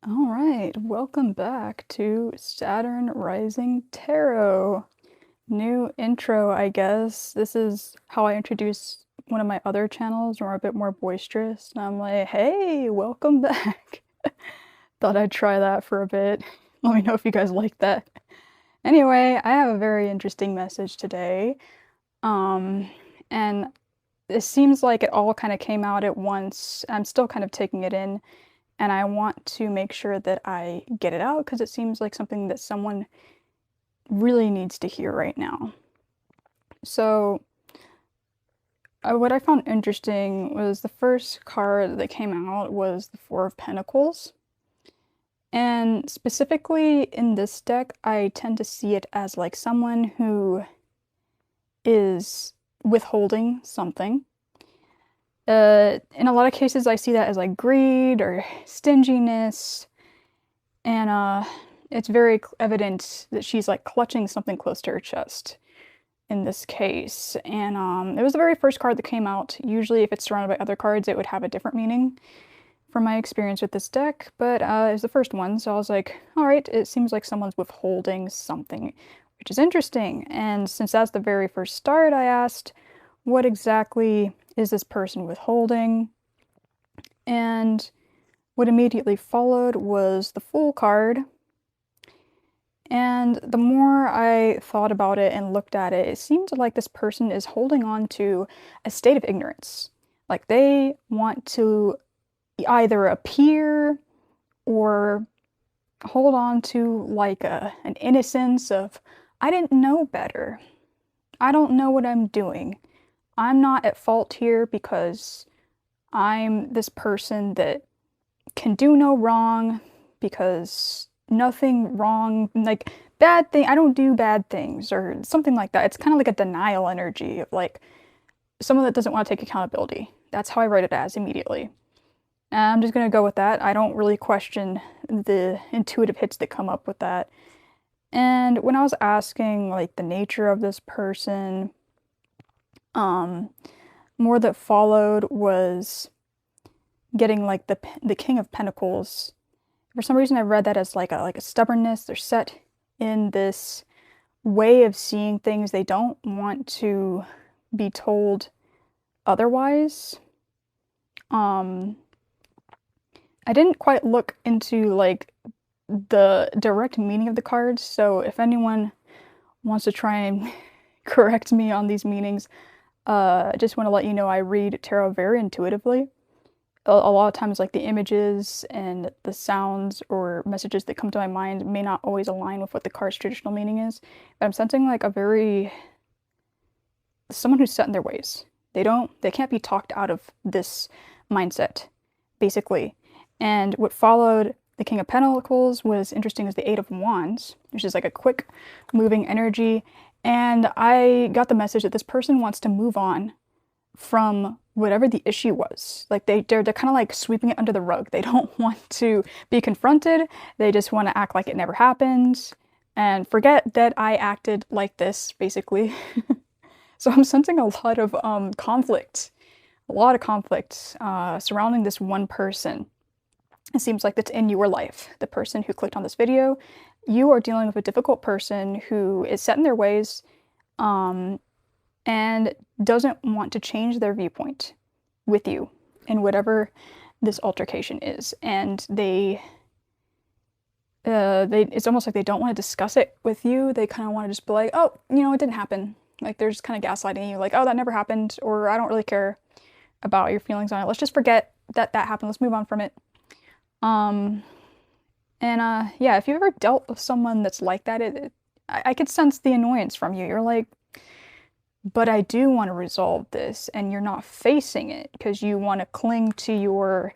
All right, welcome back to Saturn Rising Tarot. New intro, I guess. This is how I introduce one of my other channels, where I'm a bit more boisterous. And I'm like, hey, welcome back. Thought I'd try that for a bit. Let me know if you guys like that. Anyway, I have a very interesting message today. And it seems like it all kind of came out at once. I'm still kind of taking it in, and I want to make sure that I get it out because it seems like something that someone really needs to hear right now. So, what I found interesting was the first card that came out was the Four of Pentacles. And specifically in this deck, I tend to see it as like someone who is withholding something. In a lot of cases, I see that as like greed or stinginess, and it's very evident that she's like clutching something close to her chest in this case. And it was the very first card that came out. Usually, if it's surrounded by other cards, it would have a different meaning from my experience with this deck, but it was the first one, so I was like, all right, it seems like someone's withholding something, which is interesting. And since that's the very first start, I asked, what exactly is this person withholding? And what immediately followed was the Fool card. And the more I thought about it and looked at it, it seemed like this person is holding on to a state of ignorance. Like they want to either appear or hold on to like an innocence of, I didn't know better. I don't know what I'm doing. I'm not at fault here because I'm this person that can do no wrong because nothing wrong, like bad thing, I don't do bad things or something like that. It's kind of like a denial energy of like someone that doesn't want to take accountability. That's how I write it as immediately. And I'm just going to go with that. I don't really question the intuitive hits that come up with that. And when I was asking like the nature of this person, more that followed was getting like the King of Pentacles. For some reason, I read that as like a stubbornness. They're set in this way of seeing things. They don't want to be told otherwise. I didn't quite look into like the direct meaning of the cards, so if anyone wants to try and correct me on these meanings, I just want to let you know I read tarot very intuitively. A lot of times, like the images and the sounds or messages that come to my mind may not always align with what the card's traditional meaning is, but I'm sensing like someone who's set in their ways. They can't be talked out of this mindset, basically. And what followed the King of Pentacles was interesting as the Eight of Wands, which is like a quick moving energy. And I got the message that this person wants to move on from whatever the issue was. Like they're kind of like sweeping it under the rug. They don't want to be confronted. They just want to act like it never happened and forget that I acted like this, basically. So I'm sensing a lot of conflict, surrounding this one person. It seems like that's in your life. The person who clicked on this video, you are dealing with a difficult person who is set in their ways, and doesn't want to change their viewpoint with you in whatever this altercation is. And it's almost like they don't want to discuss it with you. They kind of want to just be like, oh, it didn't happen. Like they're just kind of gaslighting you, like, oh, that never happened, or I don't really care about your feelings on it. Let's just forget that happened. Let's move on from it. Yeah, if you've ever dealt with someone that's like that, I could sense the annoyance from you. You're like, but I do want to resolve this, and you're not facing it because you want to cling to your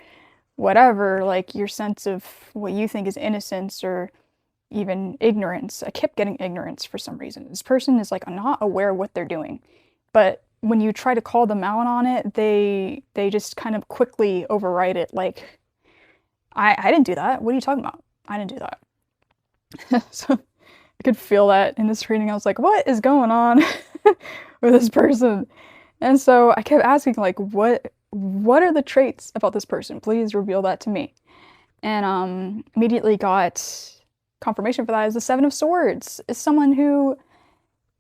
whatever, like your sense of what you think is innocence or even ignorance. I kept getting ignorance for some reason. This person is like not aware of what they're doing, but when you try to call them out on it, they just kind of quickly override it. Like, I didn't do that. What are you talking about? I didn't do that. So I could feel that in this reading. I was like, what is going on with this person? And so I kept asking, like, what are the traits about this person? Please reveal that to me. and immediately got confirmation for that is the Seven of Swords. Is someone who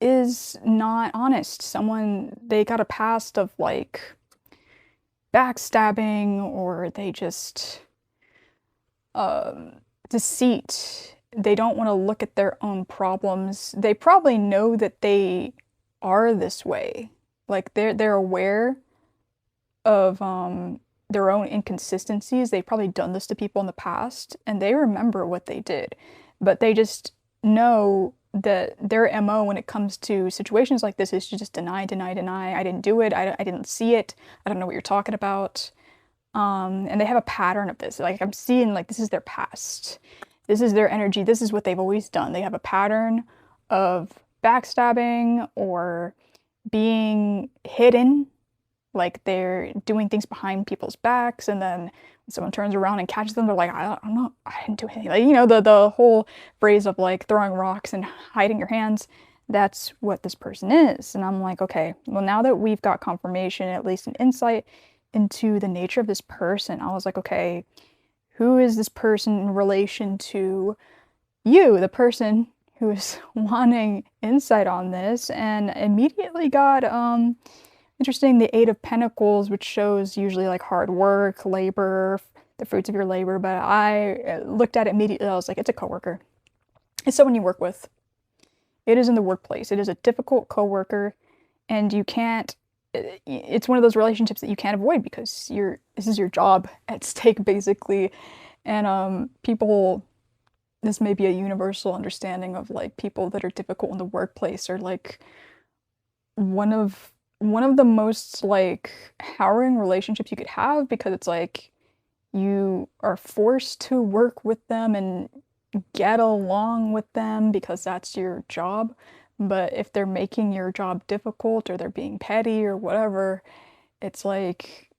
is not honest. Someone, they got a past of like backstabbing, or they just deceit. They don't want to look at their own problems. They probably know that they are this way. Like they're aware of their own inconsistencies. They've probably done this to people in the past and they remember what they did. But they just know that their MO when it comes to situations like this is to just deny, deny, deny. I didn't do it. I didn't see it. I don't know what you're talking about. And they have a pattern of this. Like I'm seeing like this is their past. This is their energy. This is what they've always done. They have a pattern of backstabbing or being hidden, like they're doing things behind people's backs, and then when someone turns around and catches them, they're like, I don't know, I didn't do anything. Like, you know, the whole phrase of like throwing rocks and hiding your hands. That's what this person is. And I'm like, okay, well, now that we've got confirmation, at least an insight into the nature of this person, I was like, okay, who is this person in relation to you, the person who is wanting insight on this? And immediately got interesting, the Eight of Pentacles, which shows usually like hard work, labor, the fruits of your labor. But I looked at it immediately. I was like, it's a coworker. It's someone you work with. It is in the workplace. It is a difficult coworker, and you can't. It's one of those relationships that you can't avoid because this is your job at stake basically, and people. This may be a universal understanding of like people that are difficult in the workplace are like one of the most like harrowing relationships you could have, because it's like you are forced to work with them and get along with them because that's your job. But if they're making your job difficult or they're being petty or whatever, it's like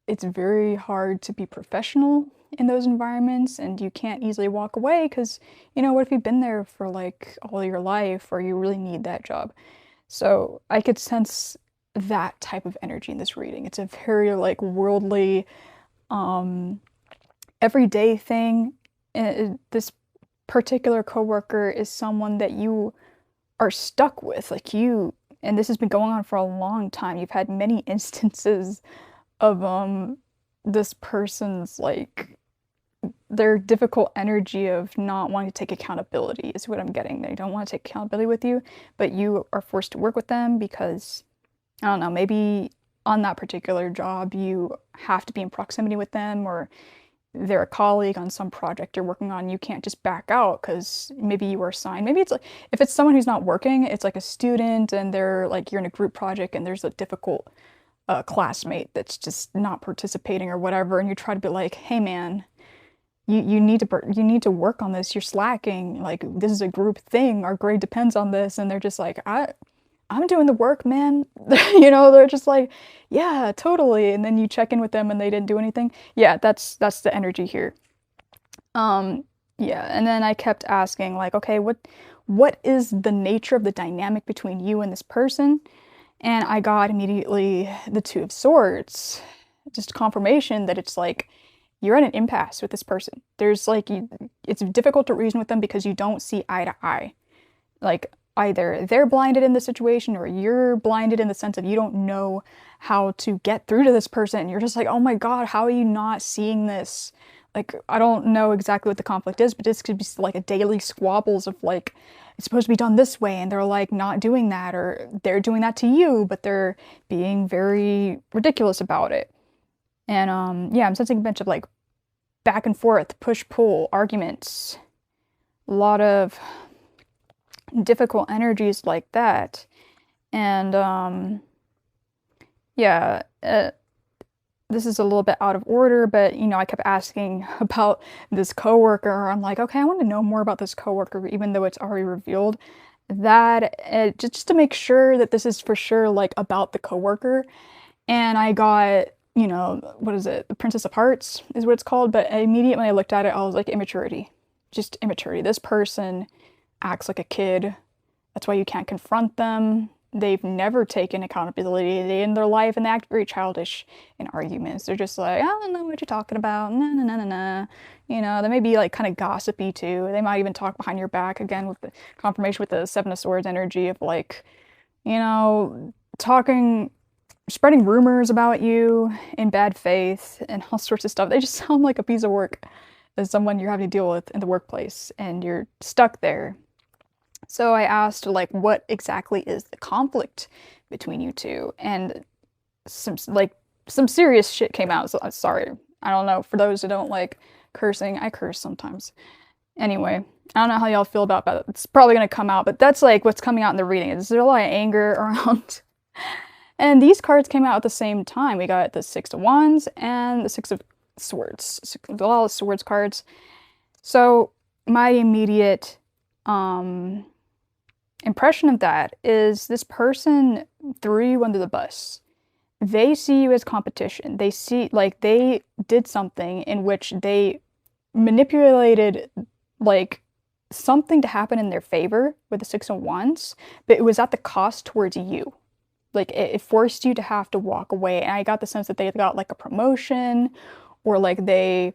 it's very hard to be professional in those environments, and you can't easily walk away because, you know, what if you've been there for like all your life or you really need that job? So I could sense that type of energy in this reading. It's a very like worldly, everyday thing. This particular coworker is someone that you are stuck with, like you, and this has been going on for a long time. You've had many instances of this person's like their difficult energy of not wanting to take accountability is what I'm getting. They don't want to take accountability with you, but you are forced to work with them because, I don't know, maybe on that particular job you have to be in proximity with them, or they're a colleague on some project you're working on. You can't just back out because maybe you were assigned. Maybe it's like, if it's someone who's not working, it's like a student and they're like, you're in a group project and there's a difficult classmate that's just not participating or whatever, and you try to be like, hey man, you need to work on this, you're slacking, like this is a group thing, our grade depends on this, and they're just like, I'm doing the work, man. You know, they're just like, yeah, totally. And then you check in with them and they didn't do anything. Yeah, that's the energy here. Yeah, and then I kept asking like, okay, what is the nature of the dynamic between you and this person? And I got immediately the Two of Swords. Just confirmation that it's like you're at an impasse with this person. There's like it's difficult to reason with them because you don't see eye to eye. Like either they're blinded in the situation or you're blinded in the sense of you don't know how to get through to this person. You're just like, oh my God, how are you not seeing this? Like, I don't know exactly what the conflict is, but this could be like a daily squabbles of like, it's supposed to be done this way, and they're like not doing that, or they're doing that to you, but they're being very ridiculous about it. And yeah, I'm sensing a bunch of like back and forth, push-pull, arguments, a lot of difficult energies like that. And yeah, this is a little bit out of order, but you know, I kept asking about this coworker. I'm like, okay, I want to know more about this coworker, even though it's already revealed that, just to make sure that this is for sure like about the coworker. And I got, you know, what is it? The Princess of Hearts is what it's called. But immediately when I looked at it, I was like, immaturity, just immaturity. This person acts like a kid. That's why you can't confront them. they've never taken accountability in their life, and they act very childish in arguments. They're just like, I don't know what you're talking about. Nah, nah, nah, nah, nah. You know, they may be like kind of gossipy too. They might even talk behind your back, again with the confirmation with the Seven of Swords energy of like, you know, talking, spreading rumors about you in bad faith and all sorts of stuff. They just sound like a piece of work as someone you're having to deal with in the workplace and you're stuck there. So I asked, like, what exactly is the conflict between you two? And some serious shit came out. So I'm sorry. I don't know. For those who don't like cursing, I curse sometimes. Anyway, I don't know how y'all feel about that. It's probably gonna come out, but that's like what's coming out in the reading. Is there a lot of anger around? And these cards came out at the same time. We got the Six of Wands and the Six of Swords. A lot of Swords cards. So my immediate impression of that is this person threw you under the bus. They see you as competition. They see, like, they did something in which they manipulated, like, something to happen in their favor with the Six of Wands, but it was at the cost towards you. Like, it forced you to have to walk away. And I got the sense that they got, like, a promotion, or, like, they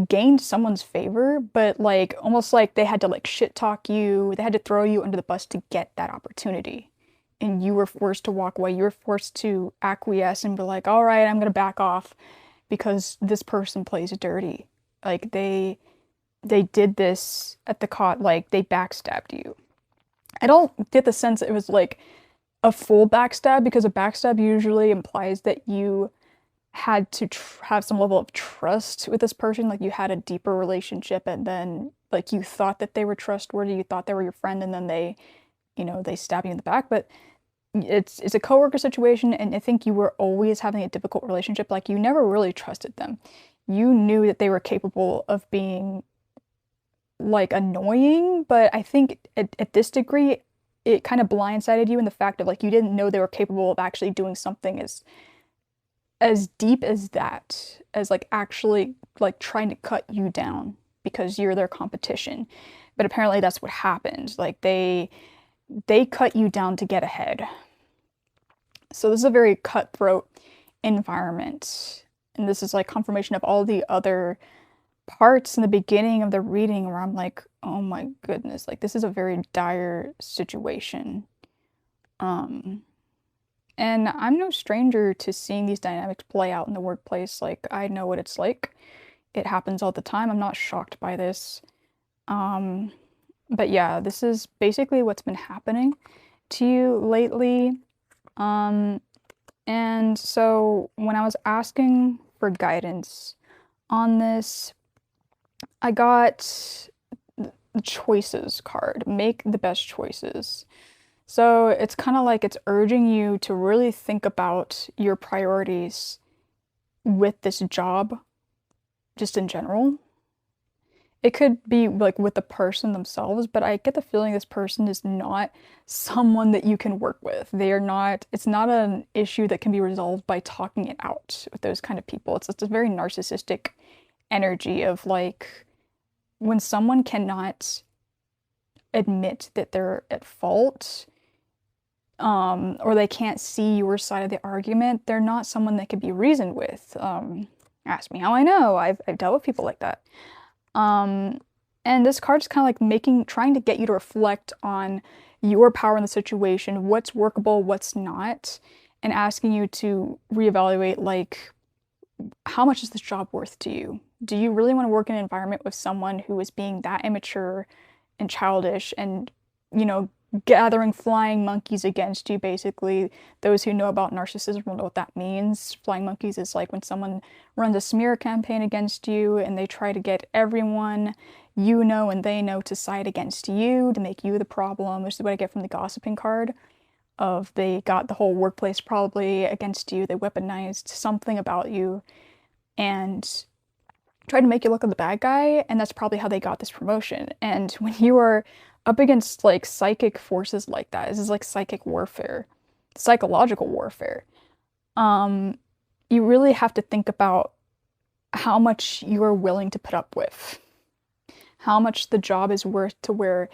gained someone's favor, but like almost like they had to like shit talk you, they had to throw you under the bus to get that opportunity. And you were forced to walk away. You were forced to acquiesce and be like, all right, I'm gonna back off because this person plays dirty. Like they did this at the like they backstabbed you. I don't get the sense it was like a full backstab, because a backstab usually implies that you had to have some level of trust with this person, like you had a deeper relationship, and then like you thought that they were trustworthy, you thought they were your friend, and then they, you know, they stab you in the back. But it's a coworker situation, and I think you were always having a difficult relationship. Like you never really trusted them. You knew that they were capable of being like annoying, but I think at this degree it kind of blindsided you in the fact of like you didn't know they were capable of actually doing something as deep as that, as like actually like trying to cut you down because you're their competition. But apparently that's what happened. Like they cut you down to get ahead. So this is a very cutthroat environment. And this is like confirmation of all the other parts in the beginning of the reading where I'm like, oh my goodness, like this is a very dire situation. And I'm no stranger to seeing these dynamics play out in the workplace. Like, I know what it's like. It happens all the time. I'm not shocked by this. But yeah, this is basically what's been happening to you lately. And so when I was asking for guidance on this, I got the choices card. Make the best choices. So it's kind of like it's urging you to really think about your priorities with this job, just in general. It could be like with the person themselves, but I get the feeling this person is not someone that you can work with. They are not, it's not an issue that can be resolved by talking it out with those kind of people. It's just a very narcissistic energy of like when someone cannot admit that they're at fault, or they can't see your side of the argument, they're not someone that can be reasoned with. Ask me how I know. I've dealt with people like that. And this card's kind of like trying to get you to reflect on your power in the situation, what's workable, what's not, and asking you to reevaluate like, how much is this job worth to you? Do you really want to work in an environment with someone who is being that immature and childish and, you know, gathering flying monkeys against you, basically? Those who know about narcissism will know what that means. Flying monkeys is like when someone runs a smear campaign against you and they try to get everyone you know and they know to side against you to make you the problem, which is what I get from the gossiping card of they got the whole workplace probably against you. They weaponized something about you and tried to make you look like the bad guy, and that's probably how they got this promotion. And when you are up against like psychic forces like that, this is like psychic warfare, psychological warfare, you really have to think about how much you are willing to put up with, how much the job is worth to where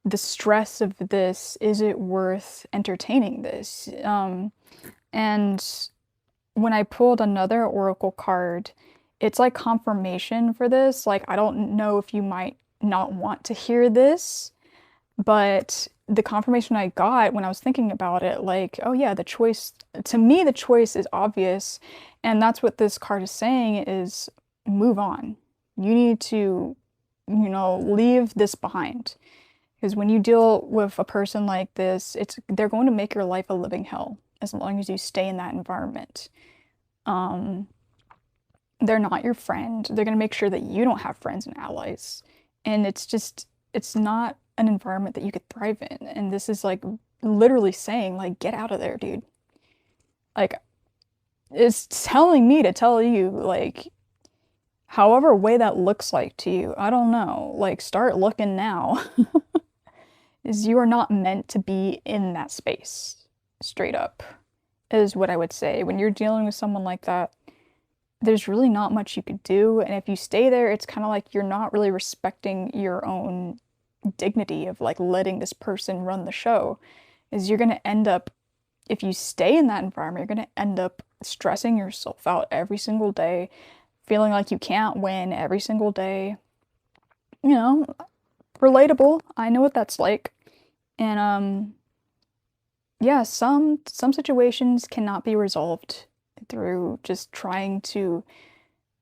the stress of this, is it worth entertaining this? And when I pulled another oracle card, it's like confirmation for this. Like, I don't know if you might not want to hear this, but the confirmation I got when I was thinking about it, like, oh yeah, the choice, to me, the choice is obvious. And that's what this card is saying is move on. You need to, leave this behind. Because when you deal with a person like this, they're going to make your life a living hell as long as you stay in that environment. Um, they're not your friend. They're going to make sure that you don't have friends and allies. And it's not an environment that you could thrive in. And this is like literally saying, like, get out of there, dude. Like, it's telling me to tell you, like, however way that looks like to you, I don't know. Like, start looking now. Is you are not meant to be in that space. Straight up, is what I would say. When you're dealing with someone like that, there's really not much you could do. And if you stay there, it's kind of like you're not really respecting your own dignity of like letting this person run the show. Is you're going to end up, if you stay in that environment, you're going to end up stressing yourself out every single day, feeling like you can't win every single day. Relatable. I know what that's like. And yeah, some situations cannot be resolved through just trying to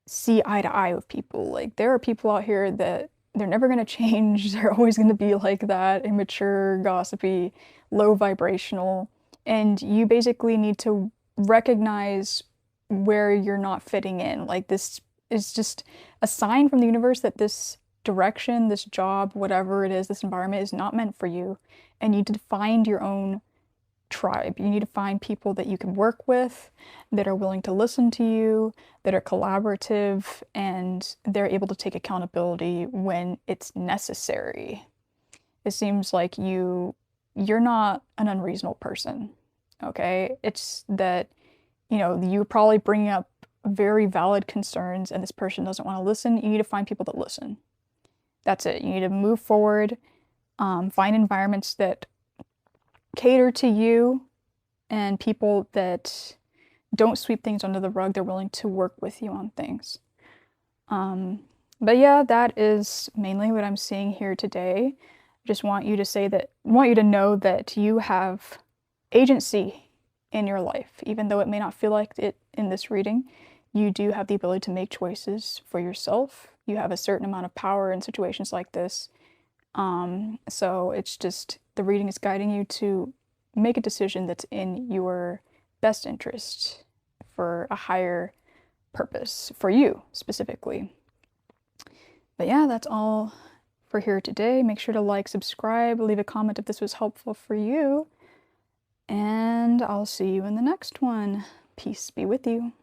see eye to eye with people. Like, there are people out here that they're never going to change. They're always going to be like that, immature, gossipy, low vibrational. And you basically need to recognize where you're not fitting in. Like, this is just a sign from the universe that this direction, this job, whatever it is, this environment is not meant for you. And you need to find your own tribe. You need to find people that you can work with, that are willing to listen to you, that are collaborative, and they're able to take accountability when it's necessary. It seems like you're not an unreasonable person, okay? It's that, you're probably bringing up very valid concerns and this person doesn't want to listen. You need to find people that listen. That's it. You need to move forward, find environments that cater to you and people that don't sweep things under the rug. They're willing to work with you on things. But yeah, that is mainly what I'm seeing here today. I just want you to know that you have agency in your life, even though it may not feel like it in this reading. You do have the ability to make choices for yourself. You have a certain amount of power in situations like this. So it's just, the reading is guiding you to make a decision that's in your best interest for a higher purpose for you specifically. But yeah, that's all for here today. Make sure to like, subscribe, leave a comment if this was helpful for you. And I'll see you in the next one. Peace be with you.